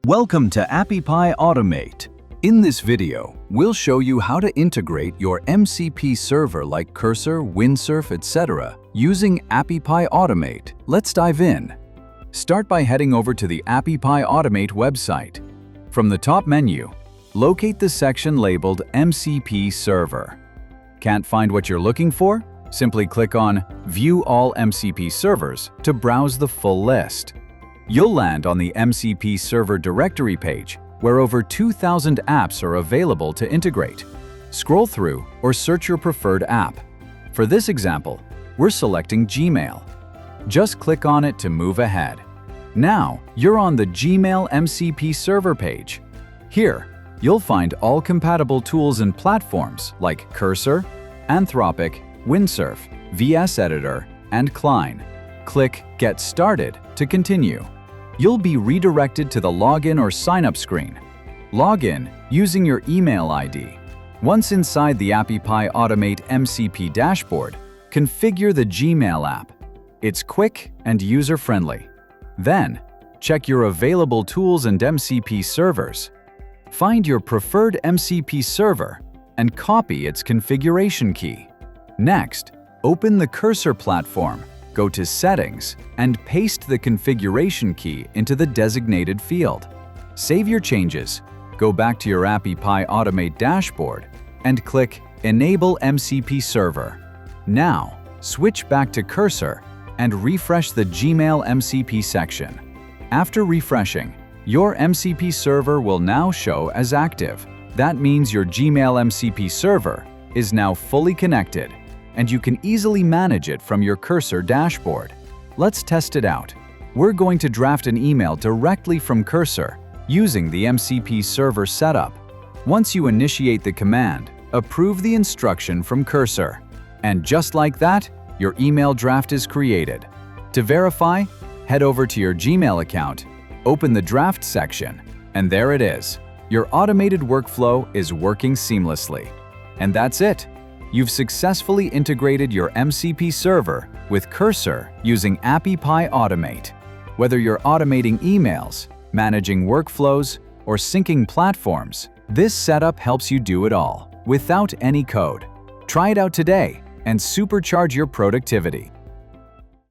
Welcome to Appy Pie Automate. In this video, we'll show you how to integrate your MCP server like Cursor, Windsurf, etc. using Appy Pie Automate. Let's dive in. Start by heading over to the Appy Pie Automate website. From the top menu, locate the section labeled MCP Server. Can't find what you're looking for? Simply click on View All MCP Servers to browse the full list. You'll land on the MCP Server directory page, where over 2,000 apps are available to integrate. Scroll through or search your preferred app. For this example, we're selecting Gmail. Just click on it to move ahead. Now, you're on the Gmail MCP Server page. Here, you'll find all compatible tools and platforms like Cursor, Anthropic, Windsurf, VS Editor, and Klein. Click Get Started to continue. You'll be redirected to the login or sign-up screen. Log in using your email ID. Once inside the Appy Pie Automate MCP dashboard, configure the Gmail app. It's quick and user-friendly. Then, check your available tools and MCP servers. Find your preferred MCP server and copy its configuration key. Next, open the Cursor platform. Go to Settings and paste the configuration key into the designated field. Save your changes, go back to your Appy Pie Automate dashboard, and click Enable MCP Server. Now, switch back to Cursor and refresh the Gmail MCP section. After refreshing, your MCP server will now show as active. That means your Gmail MCP server is now fully connected, and you can easily manage it from your Cursor dashboard. Let's test it out. We're going to draft an email directly from Cursor using the MCP server setup. Once you initiate the command, approve the instruction from Cursor. And just like that, your email draft is created. To verify, head over to your Gmail account, open the draft section, and there it is. Your automated workflow is working seamlessly. And that's it. You've successfully integrated your MCP server with Cursor using Appy Pie Automate. Whether you're automating emails, managing workflows, or syncing platforms, this setup helps you do it all without any code. Try it out today and supercharge your productivity.